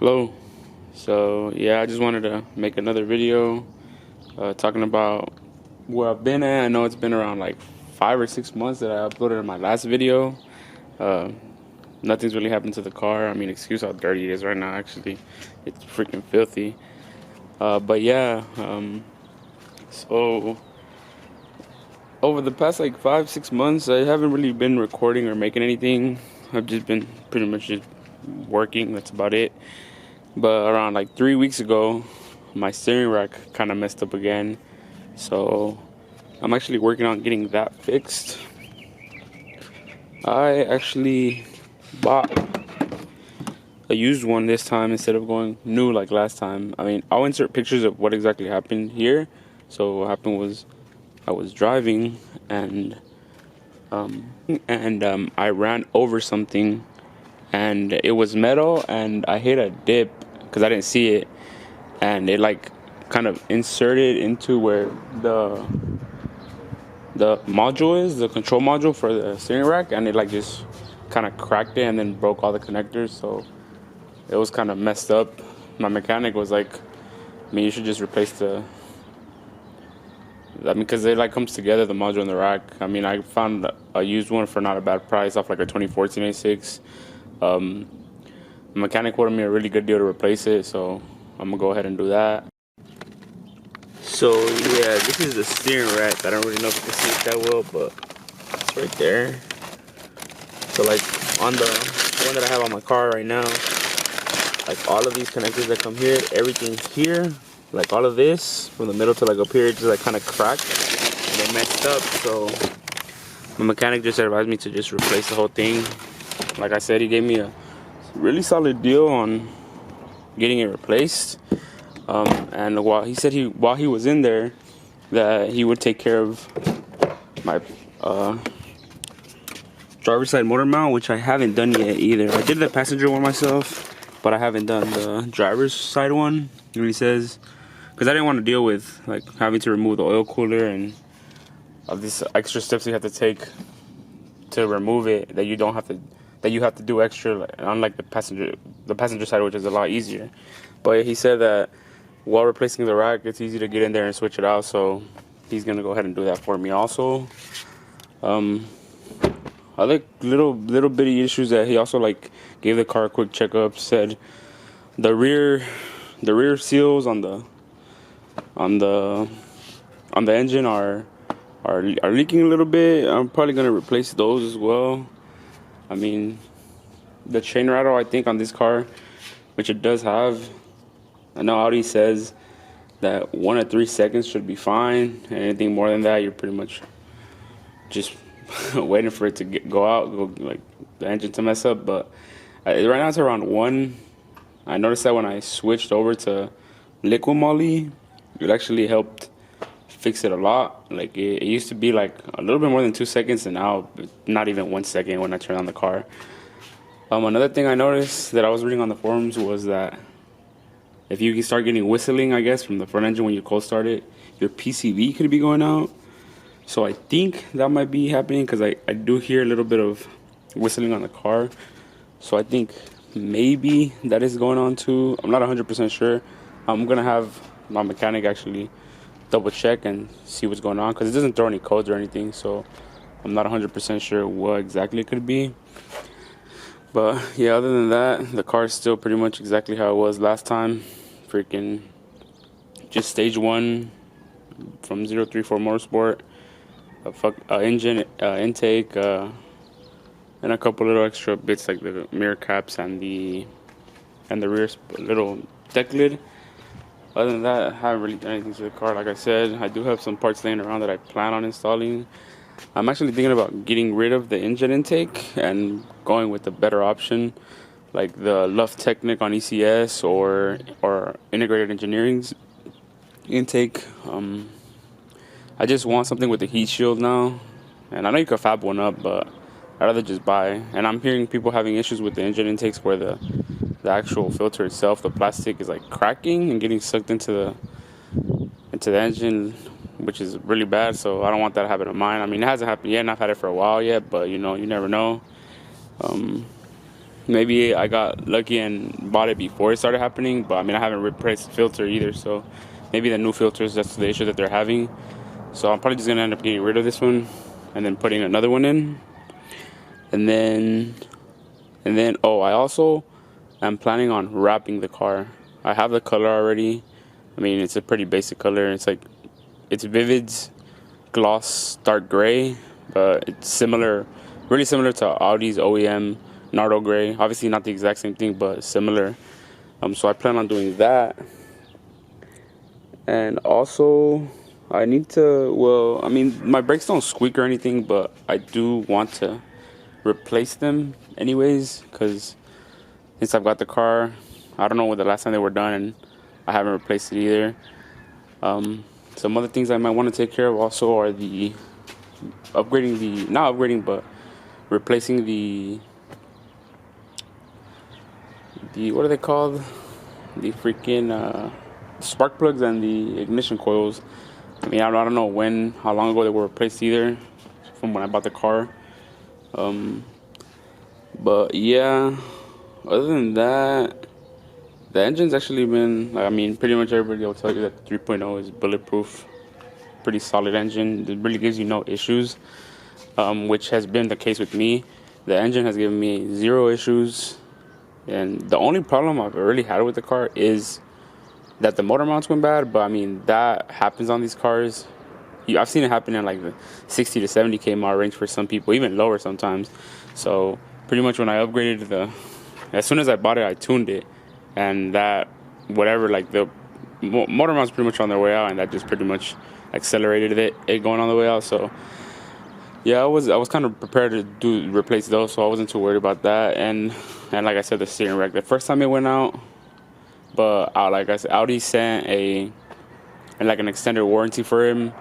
Hello. So yeah, I just wanted to make another video talking about where I've been at. I know it's been around like 5 or 6 months that I uploaded my last video. Uh, Nothing's really happened to the car. I mean, excuse how dirty it is right now. Actually, it's freaking filthy. But yeah, so over the past like 5, 6 months, I haven't really been recording or making anything. I've just been pretty much just working. That's about it. But around like 3 weeks ago, my steering rack kind of messed up again. So I'm actually working on getting that fixed. I actually bought a used one this time instead of going new like last time. I mean, I'll insert pictures of what exactly happened here. So what happened was I was driving and I ran over something and it was metal and I hit a dip because I didn't see it, and it like kind of inserted into where the module is, the control module for the steering rack, and it like just kind of cracked it and then broke all the connectors. So it was kind of messed up. My mechanic was like, I mean, you should just replace because it like comes together, the module and the rack. I mean, I found a used one for not a bad price off like a 2014 A6. The mechanic quoted me a really good deal to replace it, so I'm gonna go ahead and do that. So yeah, this is the steering rack. I don't really know if you can see it that well, but it's right there. So like on the one that I have on my car right now, like all of these connectors that come here, everything here, like all of this from the middle to like up here, just like kind of cracked and it messed up. So my mechanic just advised me to just replace the whole thing. Like I said, he gave me a really solid deal on getting it replaced. And while he was in there, that he would take care of my driver's side motor mount, which I haven't done yet either. I did the passenger one myself, but I haven't done the driver's side one. He says, because I didn't want to deal with like having to remove the oil cooler and of these extra steps you have to take to remove it that you have to do extra, like, unlike the passenger side, which is a lot easier. But he said that while replacing the rack, it's easy to get in there and switch it out, so he's gonna go ahead and do that for me also. Other little bitty issues that he also like gave the car a quick checkup. Said the rear seals on the engine are leaking a little bit. I'm probably gonna replace those as well. I mean, the chain rattle, I think, on this car, which it does have, I know Audi says that 1 to 3 seconds should be fine. Anything more than that, you're pretty much just waiting for it to go like the engine to mess up. But right now it's around 1. I noticed that when I switched over to liquid moly, it actually helped fix it a lot. Like it used to be like a little bit more than 2 seconds, and now not even 1 second when I turn on the car. Another thing I noticed that I was reading on the forums was that if you start getting whistling, I guess, from the front engine when you cold start it, your PCV could be going out. So I think that might be happening because I do hear a little bit of whistling on the car. So I think maybe that is going on too. I'm not 100% sure. I'm going to have my mechanic actually double check and see what's going on because it doesn't throw any codes or anything. So I'm not 100% sure what exactly it could be. But yeah, other than that, the car is still pretty much exactly how it was last time. Freaking just stage 1 from 034 Motorsport, engine, intake, and a couple little extra bits like the mirror caps and the rear little deck lid. Other than that, I haven't really done anything to the car. Like I said, I do have some parts laying around that I plan on installing. I'm actually thinking about getting rid of the engine intake and going with a better option, like the Luft Technic on ECS or Integrated Engineering's intake. I just want something with the heat shield now, and I know you could fab one up, but I'd rather just buy. And I'm hearing people having issues with the engine intakes where the actual filter itself, the plastic, is like cracking and getting sucked into the engine, which is really bad. So I don't want that to happen to mine. I mean, it hasn't happened yet, and I've had it for a while yet, but you know, you never know. maybe I got lucky and bought it before it started happening, but I mean I haven't replaced the filter either, so maybe the new filters, that's the issue that they're having. So I'm probably just gonna end up getting rid of this one and then putting another one in. And then oh, I also am planning on wrapping the car. I have the color already. I mean, it's a pretty basic color. It's Vivid's gloss dark gray, but it's similar, really similar to Audi's OEM Nardo gray. Obviously not the exact same thing, but similar. So I plan on doing that. And also I need to, well, I mean, my brakes don't squeak or anything, but I do want to replace them anyways, because since I've got the car, I don't know when the last time they were done, and I haven't replaced it either. Some other things I might want to take care of also are the not upgrading, but replacing the what are they called? The freaking spark plugs and the ignition coils. I mean, I don't know how long ago they were replaced either, from when I bought the car. But yeah, other than that, the engine's actually been, I mean, pretty much everybody will tell you that the 3.0 is bulletproof, pretty solid engine. It really gives you no issues, which has been the case with me. The engine has given me zero issues, and the only problem I've really had with the car is that the motor mounts went bad. But I mean, that happens on these cars. I've seen it happen in like the 60 to 70k mile range for some people, even lower sometimes. So pretty much when I upgraded as soon as I bought it, I tuned it, and that whatever, like the motor mounts pretty much on their way out, and that just pretty much accelerated it going on the way out. So yeah, I was kind of prepared to replace those, so I wasn't too worried about that. And like I said, the steering rack, the first time it went out, but like I said, Audi sent an extended warranty for him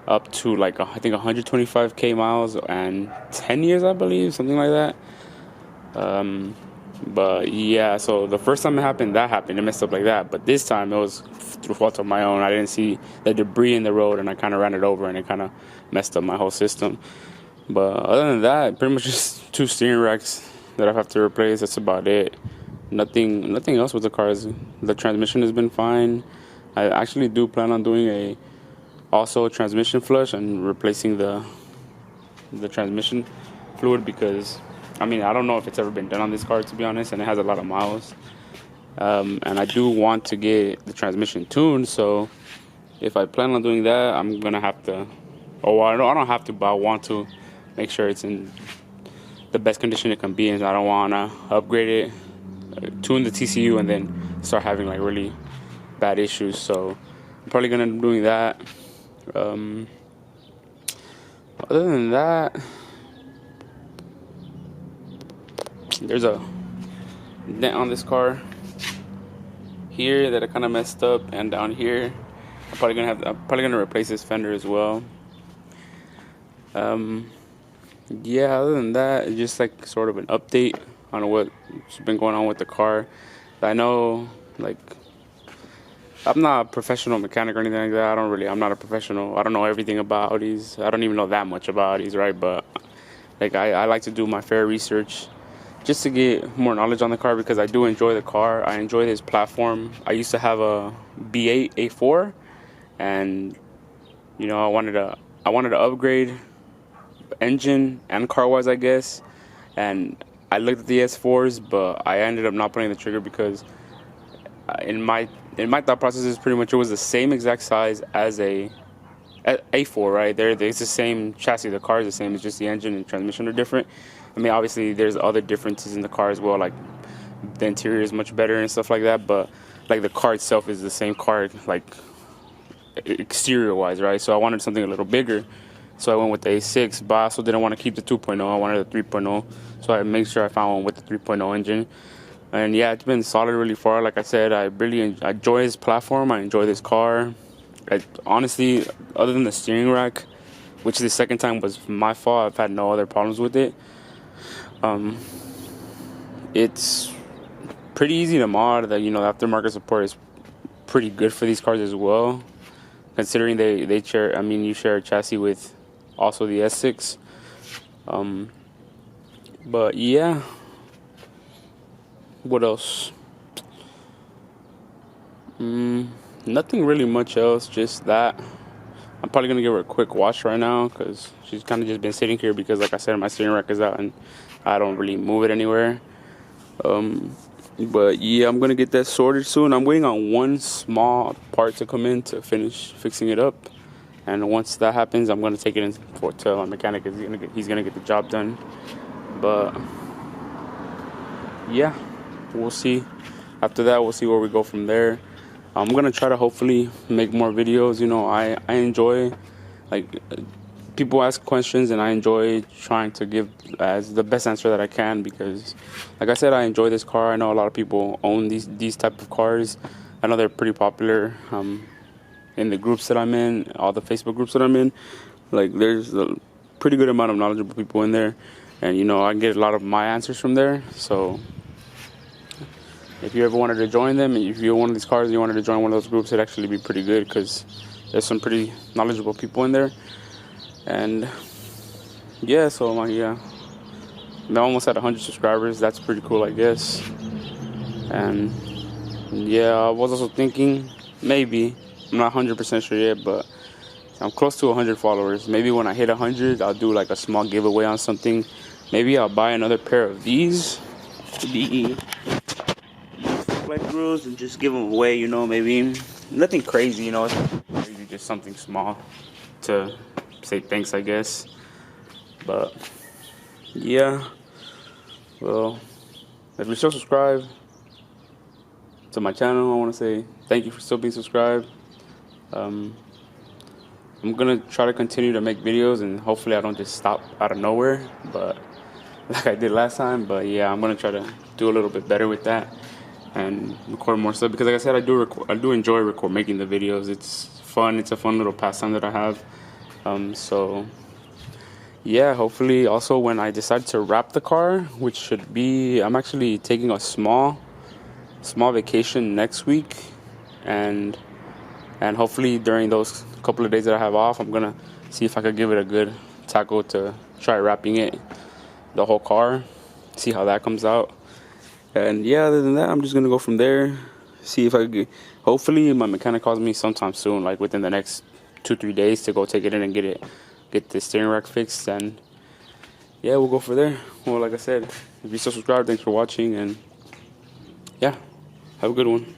up to like I think 125k miles and 10 years, I believe, something like that. But yeah, so the first time that happened, it messed up like that. But this time it was through fault of my own. I didn't see the debris in the road, and I kind of ran it over, and it kind of messed up my whole system. But other than that, pretty much just 2 steering racks that I have to replace. That's about it. Nothing else with the cars. The transmission has been fine. I actually do plan on doing also a transmission flush and replacing the transmission fluid, because I mean, I don't know if it's ever been done on this car, to be honest, and it has a lot of miles. And I do want to get the transmission tuned, so if I plan on doing that, I'm gonna have to. Oh, I don't have to, but I want to make sure it's in the best condition it can be, and I don't want to upgrade it, tune the TCU, and then start having like really bad issues. So I'm probably gonna end up doing that. Other than that, there's a dent on this car here that I kind of messed up, and down here I'm probably gonna replace this fender as well. Yeah, other than that, it's just like sort of an update on what's been going on with the car. I know, like, I'm not a professional mechanic or anything like that. I'm not a professional. I don't know everything about Audis. I don't even know that much about Audis, right? But like, I like to do my fair research just to get more knowledge on the car, because I do enjoy the car. I enjoy this platform. I used to have a B8 A4, and you know, I wanted to upgrade engine and car wise, I guess. And I looked at the S4s, but I ended up not putting the trigger because in my thought process is pretty much it was the same exact size as a A4, right? It's the same chassis. The car is the same. It's just the engine and transmission are different. I mean, obviously there's other differences in the car as well, like the interior is much better and stuff like that, but like the car itself is the same car, like exterior wise, right? So I wanted something a little bigger, so I went with the A6, but I also didn't want to keep the 2.0. I wanted the 3.0, so I made sure I found one with the 3.0 engine. And yeah, it's been solid really far. Like I said, I really enjoy this platform. I enjoy this car. Honestly, other than the steering rack, which the second time was my fault, I've had no other problems with it. It's pretty easy to mod. The aftermarket support is pretty good for these cars as well, considering they share. I mean, you share a chassis with also the S6. But yeah, what else? Nothing really much else, just that. I'm probably gonna give her a quick wash right now because she's kind of just been sitting here because, like I said, my steering rack is out and I don't really move it anywhere. But yeah, I'm gonna get that sorted soon. I'm waiting on one small part to come in to finish fixing it up, and once that happens, I'm gonna take it in to a mechanic. He's gonna get the job done. But yeah, we'll see. After that, we'll see where we go from there. I'm gonna try to hopefully make more videos. You know, I enjoy, like, people ask questions and I enjoy trying to give as the best answer that I can because, like I said, I enjoy this car. I know a lot of people own these type of cars. I know they're pretty popular in the groups that I'm in, all the Facebook groups that I'm in. Like, there's a pretty good amount of knowledgeable people in there, and you know, I get a lot of my answers from there. So if you ever wanted to join them, and if you're one of these cars and you wanted to join one of those groups, it'd actually be pretty good because there's some pretty knowledgeable people in there. And yeah, so I'm almost at 100 subscribers. That's pretty cool, I guess. And yeah, I was also thinking, maybe, I'm not 100% sure yet, but I'm close to 100 followers. Maybe when I hit 100, I'll do like a small giveaway on something. Maybe I'll buy another pair of these flight grills and just give them away, you know, maybe nothing crazy, you know, maybe just something small to say thanks, I guess. But yeah, well, if you're still subscribed to my channel, I want to say thank you for still being subscribed. I'm gonna try to continue to make videos, and hopefully I don't just stop out of nowhere, but like I did last time. But yeah, I'm gonna try to do a little bit better with that and record more stuff because, like I said, I do enjoy making the videos. It's fun. It's a fun little pastime that I have. So yeah, hopefully also when I decide to wrap the car, which should be, I'm actually taking a small vacation next week, and hopefully during those couple of days that I have off, I'm gonna see if I could give it a good tackle to try wrapping it, the whole car, see how that comes out. And yeah, other than that, I'm just gonna go from there, see if I could. Hopefully my mechanic calls me sometime soon, like within the next 2-3 days, to go take it in and get the steering rack fixed. And yeah, we'll go for there. Well, like I said, if you're still subscribed, thanks for watching, and yeah, have a good one.